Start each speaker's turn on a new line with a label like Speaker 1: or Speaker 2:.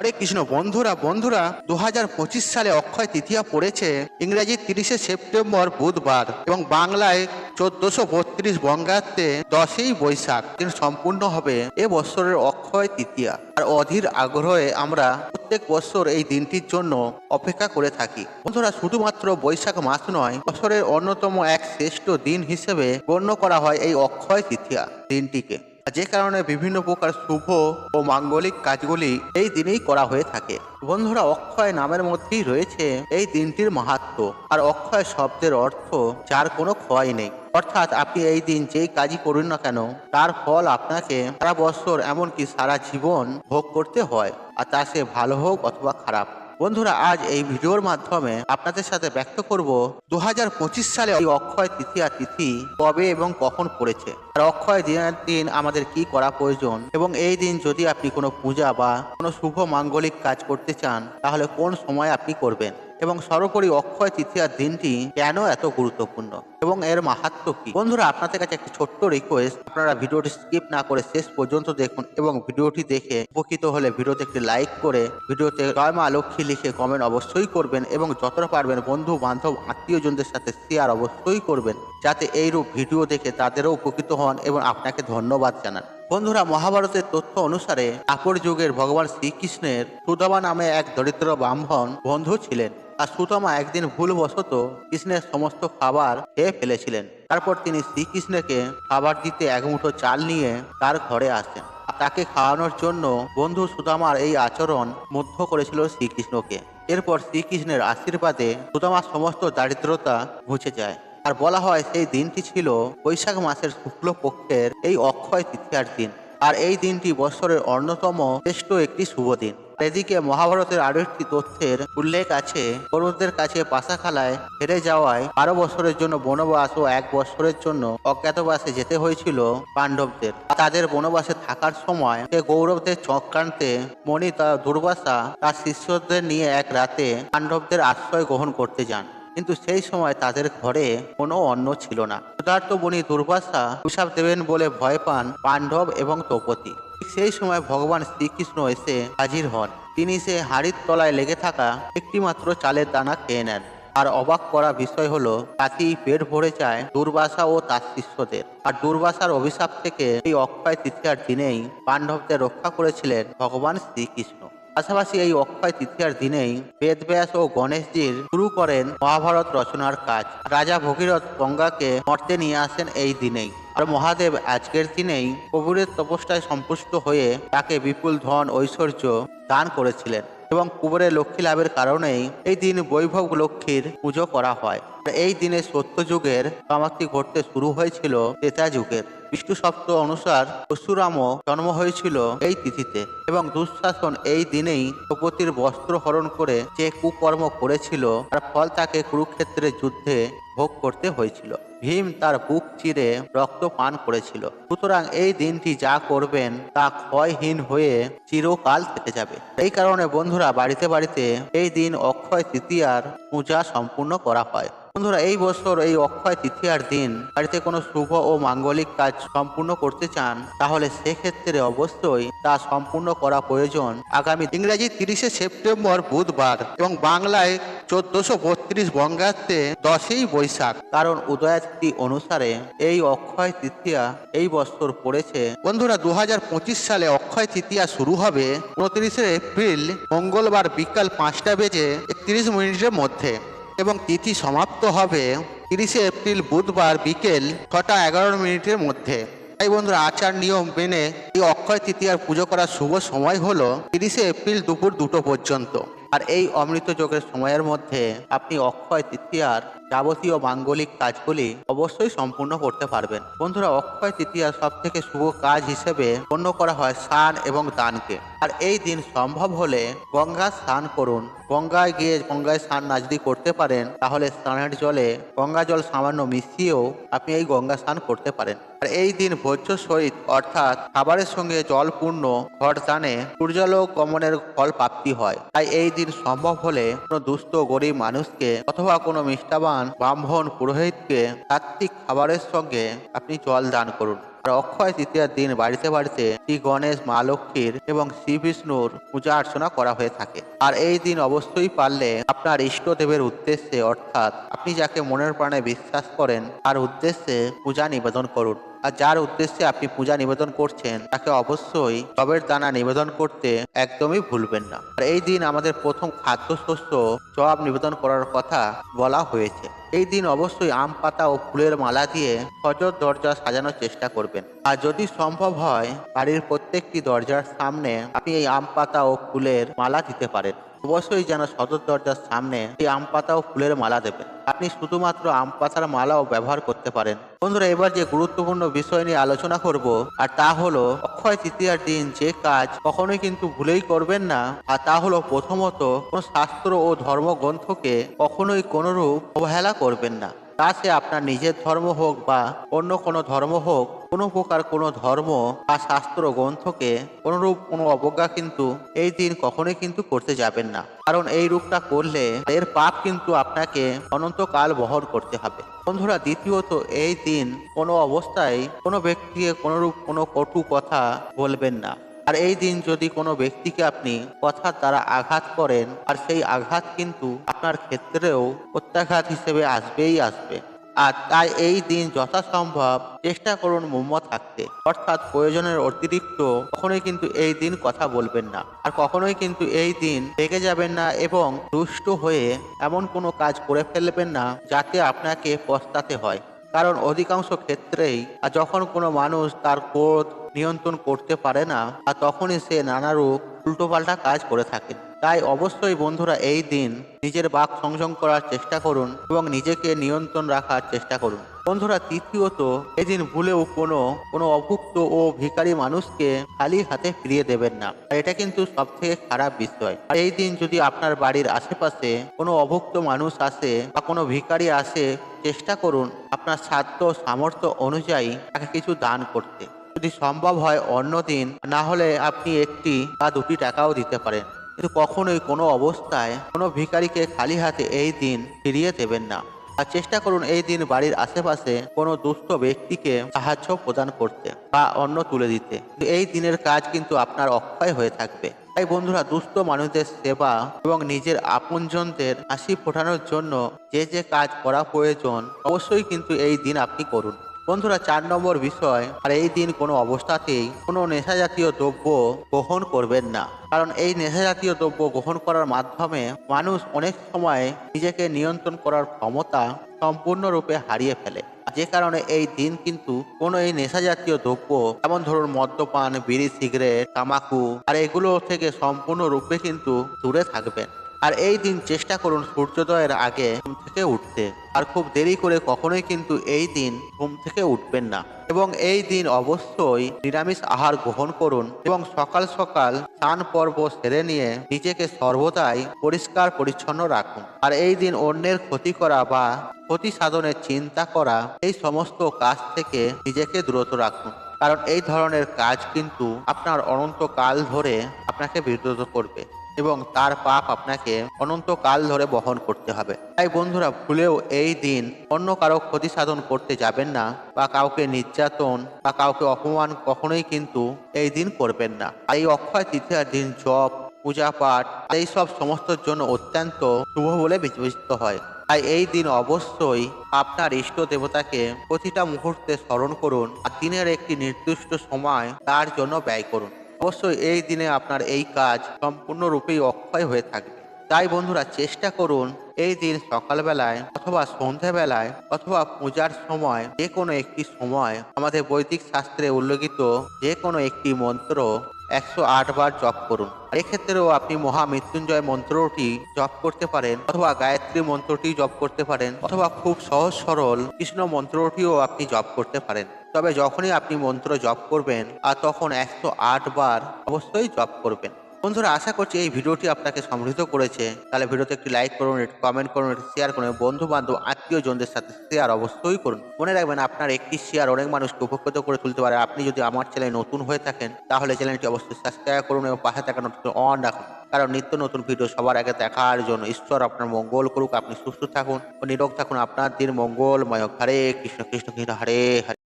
Speaker 1: হরে কৃষ্ণ। বন্ধুরা বন্ধুরা 2025 সালে অক্ষয় তৃতীয়া পড়েছে ইংরেজি 30শে সেপ্টেম্বর বুধবার এবং বাংলায় 1432 বঙ্গাব্দে 10ই বৈশাখ দিন সম্পূর্ণ হবে এ বছরের অক্ষয় তৃতীয়া। আর অধীর আগ্রহে আমরা প্রত্যেক বছর এই দিনটির জন্য অপেক্ষা করে থাকি। বন্ধুরা শুধুমাত্র বৈশাখ মাস নয়, বছরের অন্যতম এক শ্রেষ্ঠ দিন হিসেবে গণ্য করা হয় এই অক্ষয় তৃতীয়া দিনটিকে, যে কারণে বিভিন্ন প্রকার শুভ ও মাঙ্গলিক কাজগুলি এই দিনেই করা হয়ে থাকে। বন্ধুরা অক্ষয় নামের মধ্যেই রয়েছে এই দিনটির মাহাত্ম্য। আর অক্ষয় শব্দের অর্থ যার কোনো ক্ষয় নেই, অর্থাৎ আপনি এই দিন যেই কাজই করুন না কেন তার ফল আপনাকে সারা বছর এমনকি সারা জীবন ভোগ করতে হয়, আর তা সে ভালো হোক অথবা খারাপ। বন্ধুরা আজ এই ভিডিওর মাধ্যমে আপনাদের সাথে ব্যক্ত করব 2025 সালে এই অক্ষয় তৃতীয়া তিথি কবে এবং কখন পড়েছে, আর অক্ষয় দিনের দিন আমাদের কি করা প্রয়োজন, এবং এই দিন যদি আপনি কোনো পূজা বা কোনো শুভ মাঙ্গলিক কাজ করতে চান তাহলে কোন সময় আপনি করবেন, এবং সর্বোপরি অক্ষয় তৃতীয়ার দিনটি কেন এত গুরুত্বপূর্ণ এবং এর মাহাত্ম্য কি। বন্ধুরা আপনাদের কাছে একটি ছোট্ট রিকোয়েস্ট, আপনারা ভিডিওটি স্কিপ না করে শেষ পর্যন্ত দেখুন এবং ভিডিওটি দেখে উপকৃত হলে ভিডিওতে একটি লাইক করে ভিডিওতে জয় মা লক্ষ্মী লিখে কমেন্ট অবশ্যই করবেন, এবং যতটা পারবেন বন্ধু বান্ধব আত্মীয়জনদের সাথে শেয়ার অবশ্যই করবেন, যাতে এইরূপ ভিডিও দেখে তাদেরও উপকৃত হন এবং আপনাকে ধন্যবাদ জানান। বন্ধুরা মহাভারতের তথ্য অনুসারে দ্বাপর যুগের ভগবান শ্রীকৃষ্ণের সুদামা নামে এক দরিদ্র ব্রাহ্মণ বন্ধু ছিলেন। আর সুদামা একদিন ভুলবশত কৃষ্ণের সমস্ত খাবার খেয়ে ফেলেছিলেন। তারপর তিনি শ্রীকৃষ্ণকে খাবার দিতে এক মুঠো চাল নিয়ে তার ঘরে আসেন। তাকে খাওয়ানোর জন্য বন্ধু সুদামার এই আচরণ মুগ্ধ করেছিল শ্রীকৃষ্ণকে। এরপর শ্রীকৃষ্ণের আশীর্বাদে সুদামার সমস্ত দারিদ্রতা মুছে যায়। আর বলা হয় সেই দিনটি ছিল বৈশাখ মাসের শুক্লপক্ষের এই অক্ষয় তৃতীয়ার দিন। আর এই দিনটি বছরের অন্যতম শ্রেষ্ঠ একটি শুভ দিন। এদিকে মহাভারতের আরো একটি তথ্যের উল্লেখ আছে, কৌরবদের কাছে পাশাখালায় হেরে যাওয়ায় 12 বছরের জন্য বনবাস ও 1 বছরের জন্য অজ্ঞাতবাসে যেতে হয়েছিল পাণ্ডবদের। তাদের বনবাসে থাকার সময় সে কৌরবদের চক্রান্তে মণি দুর্বাসা তার শিষ্যদের নিয়ে এক রাতে পাণ্ডবদের আশ্রয় গ্রহণ করতে যান, কিন্তু সেই সময় তাদের ঘরে কোনো অন্ন ছিল না। ক্ষুধার্ত বনি দুর্বাসা অভিশাপ দেবেন বলে ভয় পান পাণ্ডব এবং দ্রৌপদী। সেই সময় ভগবান শ্রীকৃষ্ণ এসে হাজির হন। তিনি সে হাড়ির তলায় লেগে থাকা একটি মাত্র চালের দানা খেয়ে নেন। আর অবাক করা বিষয় হলো তাতেই পেট ভরে যায় দুর্বাসা ও তার শিষ্যদের। আর দুর্বাসার অভিশাপ থেকে এই অক্ষয় তৃতীয়ার দিনেই পাণ্ডবদের রক্ষা করেছিলেন ভগবান শ্রীকৃষ্ণ। পাশাপাশি এই অক্ষয় তৃতীয়ার দিনেই বেদব্যাস ও গণেশজির শুরু করেন মহাভারত রচনার কাজ। রাজা ভগীরথ গঙ্গাকে মর্তে নিয়ে আসেন এই দিনেই। আর মহাদেব আজকের দিনেই প্রভুরের তপস্যায় সন্তুষ্ট হয়ে তাকে বিপুল ধন ঐশ্বর্য দান করেছিলেন, এবং কুবেরের লক্ষ্মী লাভের কারণেই এই দিন বৈভব লক্ষ্মীর পুজো করা হয়। এই দিনে সত্যযুগের সমাপ্তি ঘটতে শুরু হয়েছিল ত্রেতা যুগের। বিষ্ণু সপ্ত অনুসার পরশুরামও জন্ম হয়েছিল এই তিথিতে, এবং দুঃশাসন এই দিনেই দ্রৌপদীর বস্ত্র হরণ করে যে কুকর্ম করেছিল তার ফল তাকে কুরুক্ষেত্রের যুদ্ধে ভোগ করতে হয়েছিল। ভীম তার বুক চিরে রক্ত পান করেছিল। সুতরাং এই দিনটি যা করবেন তা ক্ষয়হীন হয়ে চিরকাল থেকে যাবে। এই কারণে বন্ধুরা বাড়িতে বাড়িতে এই দিন অক্ষয় তৃতীয়ার পূজা সম্পূর্ণ করা হয়। বন্ধুরা এই বছর এই অক্ষয় তৃতীয়ার দিন বাড়িতে কোনো শুভ ও মাঙ্গলিক কাজ সম্পূর্ণ করতে চান তাহলে সেক্ষেত্রে অবশ্যই তা সম্পূর্ণ করা প্রয়োজন আগামী ইংরেজি 30শে সেপ্টেম্বর বুধবার এবং বাংলায় 1432 বঙ্গাব্দে 10ই বৈশাখ, কারণ উদয়াস্তি অনুসারে এই অক্ষয় তৃতীয়া এই বছর পড়েছে। বন্ধুরা 2025 সালে অক্ষয় তৃতীয়া শুরু হবে 29শে এপ্রিল মঙ্গলবার বিকাল 5টা বেজে 31 মিনিটের মধ্যে, এবং তিথি সমাপ্ত হবে 30শে এপ্রিল বুধবার বিকেল 6টা 11 মিনিটের মধ্যে। তাই বন্ধুরা আচার নিয়ম মেনে এই অক্ষয় তৃতীয়ার পুজো করার শুভ সময় হলো 30শে এপ্রিল দুপুর 2টো পর্যন্ত। আর এই অমৃত যোগের সময়ের মধ্যে আপনি অক্ষয় তৃতীয়ার যাবতীয় মাঙ্গলিক কাজগুলি অবশ্যই সম্পূর্ণ করতে পারবেন। বন্ধুরা অক্ষয় তৃতীয়ার সব থেকে শুভ কাজ হিসেবে গণ্য করা হয় স্নান এবং দানকে। আর এই দিন সম্ভব হলে গঙ্গা স্নান করুন। গঙ্গায় গিয়ে গঙ্গায় স্নান না যদি করতে পারেন তাহলে স্নানের জলে গঙ্গা জল সামান্য মিশিয়েও আপনি এই গঙ্গা স্নান করতে পারেন। আর এই দিন ভোজ্য সহিত অর্থাৎ খাবারের সঙ্গে জলপূর্ণ ঘট দানে সূর্যালোক গমনের ফল প্রাপ্তি হয়। তাই এই দিন সম্ভব হলে কোনো দুস্থ গরিব মানুষকে অথবা কোনো মিষ্টাবান ব্রাহ্মণ পুরোহিতকে সাত্বিক খাবারের সঙ্গে আপনি জল দান করুন। আর অক্ষয় তৃতীয়ার দিন বাড়িতে বাড়িতে শ্রী গণেশ, মা লক্ষ্মীর এবং শ্রী বিষ্ণুর পূজা অর্চনা করা হয়ে থাকে। আর এই দিন অবশ্যই পারলে আপনার ইষ্টদেবের উদ্দেশ্যে, অর্থাৎ আপনি যাকে মনের প্রাণে বিশ্বাস করেন তার উদ্দেশ্যে পূজা নিবেদন করুন। আর যার উদ্দেশ্যে আপনি পূজা নিবেদন করছেন তাকে অবশ্যই জবের দানা নিবেদন করতে একদমই ভুলবেন না। আর এই দিন আমাদের প্রথম খাদ্যশস্য জব নিবেদন করার কথা বলা হয়েছে। এই দিন অবশ্যই আম পাতা ও ফুলের মালা দিয়ে সজোর দরজা সাজানোর চেষ্টা করবেন। আর যদি সম্ভব হয় বাড়ির প্রত্যেকটি দরজার সামনে আপনি এই আম পাতা ও ফুলের মালা দিতে পারেন। অবশ্যই যেন সদর দরজার সামনে এই আম পাতা ও ফুলের মালা দেবেন। আপনি শুধুমাত্র আম পাতার মালাও ব্যবহার করতে পারেন। বন্ধুরা, এবার যে গুরুত্বপূর্ণ বিষয় নিয়ে আলোচনা করব আর তা হলো অক্ষয় তৃতীয়ার দিন যে কাজ কখনোই কিন্তু ভুলেই করবেন না। আর তা হলো প্রথমত, কোনো শাস্ত্র ও ধর্মগ্রন্থকে কখনোই কোনোরূপ অবহেলা করবেন না। তা সে আপনার নিজের ধর্ম হোক বা অন্য কোনো ধর্ম হোক, কোনো প্রকার কোনো ধর্ম বা শাস্ত্র গ্রন্থকে কোনোরূপ কোনো অবজ্ঞা কিন্তু এই দিন কখনোই কিন্তু করতে যাবেন না। কারণ এই রূপটা করলে এর পাপ কিন্তু আপনাকে অনন্তকাল বহন করতে হবে। বন্ধুরা, দ্বিতীয়ত, এই দিন কোনো অবস্থায় কোনো ব্যক্তিকে কোনোরূপ কোনো কটু কথা বলবেন না। আর এই দিন যদি কোনো ব্যক্তিকে আপনি কথার দ্বারা আঘাত করেন, আর সেই আঘাত কিন্তু আপনার ক্ষেত্রেও প্রত্যাঘাত হিসেবে আসবেই আসবে। আর তাই এই দিন যথাসম্ভব চেষ্টা করুন মৌন থাকতে, অর্থাৎ প্রয়োজনের অতিরিক্ত কখনোই কিন্তু এই দিন কথা বলবেন না। আর কখনোই কিন্তু এই দিন রেগে যাবেন না এবং দুষ্ট হয়ে এমন কোনো কাজ করে ফেলবেন না যাতে আপনাকে পস্তাতে হয়। কারণ অধিকাংশ ক্ষেত্রেই যখন কোনো মানুষ তার ক্রোধ নিয়ন্ত্রণ করতে পারে না, আর তখনই সে নানারূপ উল্টোপাল্টা কাজ করে থাকে। তাই অবশ্যই বন্ধুরা, এই দিন নিজের বাক সংযম করার চেষ্টা করুন এবং নিজেকে নিয়ন্ত্রণ রাখার চেষ্টা করুন। বন্ধুরা, তৃতীয়ত, এই দিন ভুলেও কোনো অভুক্ত ও ভিখারি মানুষকে খালি হাতে ফিরিয়ে দেবেন না। আর এটা কিন্তু সব থেকে খারাপ বিষয়। আর এই দিন যদি আপনার বাড়ির আশেপাশে কোনো অভুক্ত মানুষ আসে বা কোনো ভিখারি আসে, চেষ্টা করুন আপনার সাধ্য সামর্থ্য অনুযায়ী তাকে কিছু দান করতে। যদি সম্ভব হয় অন্য দিন না হলে আপনি 1টি বা 2টি টাকাও দিতে পারেন, কিন্তু কখনোই কোনো অবস্থায় কোনো ভিখারিকে খালি হাতে এই দিন ফিরিয়ে দেবেন না। আর চেষ্টা করুন এই দিন বাড়ির আশেপাশে কোনো দুস্থ ব্যক্তিকে সাহায্য প্রদান করতে বা অন্ন তুলে দিতে। এই দিনের কাজ কিন্তু আপনার অক্ষয় হয়ে থাকবে। তাই বন্ধুরা, দুস্থ মানুষদের সেবা এবং নিজের আপনজনদের হাসি ফোটানোর জন্য যে যে কাজ করা প্রয়োজন অবশ্যই কিন্তু এই দিন আপনি করুন। বন্ধুরা, 4 নম্বর বিষয়, আর এই দিন কোনো অবস্থাতেই কোনো নেশা জাতীয় দ্রব্য গ্রহণ করবেন না। কারণ এই নেশা জাতীয় দ্রব্য গ্রহণ করার মাধ্যমে মানুষ অনেক সময় নিজেকে নিয়ন্ত্রণ করার ক্ষমতা সম্পূর্ণরূপে হারিয়ে ফেলে। যে কারণে এই দিন কিন্তু কোনো এই নেশা জাতীয় দ্রব্য, যেমন ধরুন মদ্যপান, বিড়ি, সিগারেট, তামাকু, আর এগুলো থেকে সম্পূর্ণরূপে কিন্তু দূরে থাকবেন। আর এই দিন চেষ্টা করুন সূর্যোদয়ের আগে ঘুম থেকে উঠতে। আর খুব দেরি করে কখনোই কিন্তু এই দিন ঘুম থেকে উঠবেন না। এবং এই দিন অবশ্যই নিরামিষ আহার গ্রহণ করুন এবং সকাল সকাল স্নান পর্ব সেরে নিয়ে নিজেকে সর্বদাই পরিষ্কার পরিচ্ছন্ন রাখুন। আর এই দিন অন্যের ক্ষতি করা বা ক্ষতি সাধনের চিন্তা করা, এই সমস্ত কাজ থেকে নিজেকে দূরত রাখুন। কারণ এই ধরনের কাজ কিন্তু আপনার অনন্তকাল ধরে আপনাকে বিরত করবে এবং তার পাপ আপনাকে অনন্তকাল ধরে বহন করতে হবে। তাই বন্ধুরা, ভুলেও এই দিন অন্য কারো ক্ষতি সাধন করতে যাবেন না বা কাউকে নির্যাতন বা কাউকে অপমান কখনোই কিন্তু এই দিন করবেন না। আর এই অক্ষয় তৃতীয়ার দিন জপ, পূজা পাঠ এই সব সমস্তর জন্য অত্যন্ত শুভ বলে বিবেচিত হয়। তাই এই দিন অবশ্যই আপনার ইষ্ট দেবতাকে প্রতিটা মুহূর্তে স্মরণ করুন আর দিনের একটি নির্দিষ্ট সময় তার জন্য ব্যয় করুন। অবশ্যই এই দিনে আপনার এই কাজ সম্পূর্ণরূপেই অক্ষয় হয়ে থাকবে। তাই বন্ধুরা, চেষ্টা করুন এই দিন সকালবেলায় অথবা সন্ধ্যাবেলায় অথবা পূজার সময় যে কোনো একটি সময় আমাদের বৈদিক শাস্ত্রে উল্লেখিত যে কোনো একটি মন্ত্র 108 বার জপ করুন। এক্ষেত্রেও আপনি মহামৃত্যুঞ্জয় মন্ত্রটি জপ করতে পারেন, অথবা গায়ত্রী মন্ত্রটি জপ করতে পারেন, অথবা খুব সহজ সরল কৃষ্ণ মন্ত্রটিও আপনি জপ করতে পারেন। তবে যখনই আপনি মন্ত্র জপ করবেন আর তখন 108 বার অবশ্যই জপ করবেন। বন্ধুরা, আশা করছি এই ভিডিওটি আপনাকে সমৃদ্ধ করেছে। তাহলে ভিডিওতে একটি লাইক করুন, একটি কমেন্ট করুন, একটি শেয়ার করুন, বন্ধু বান্ধব আত্মীয়জনদের সাথে শেয়ার অবশ্যই করুন। মনে রাখবেন, আপনার একটি শেয়ার অনেক মানুষকে উপকৃত করে তুলতে পারে। আপনি যদি আমার চ্যানেলে নতুন হয়ে থাকেন তাহলে চ্যানেলটি অবশ্যই সাবস্ক্রাইব করুন এবং পাশে থাকা নোটিফিকেশন অন রাখুন। কারণ নিত্য নতুন ভিডিও সবার আগে দেখার জন্য ঈশ্বর আপনার মঙ্গল করুক। আপনি সুস্থ থাকুন ও নিরোগ থাকুন। আপনার দিন মঙ্গলময় হোক। হরে কৃষ্ণ কৃষ্ণ কৃষ্ণ হরে হরে।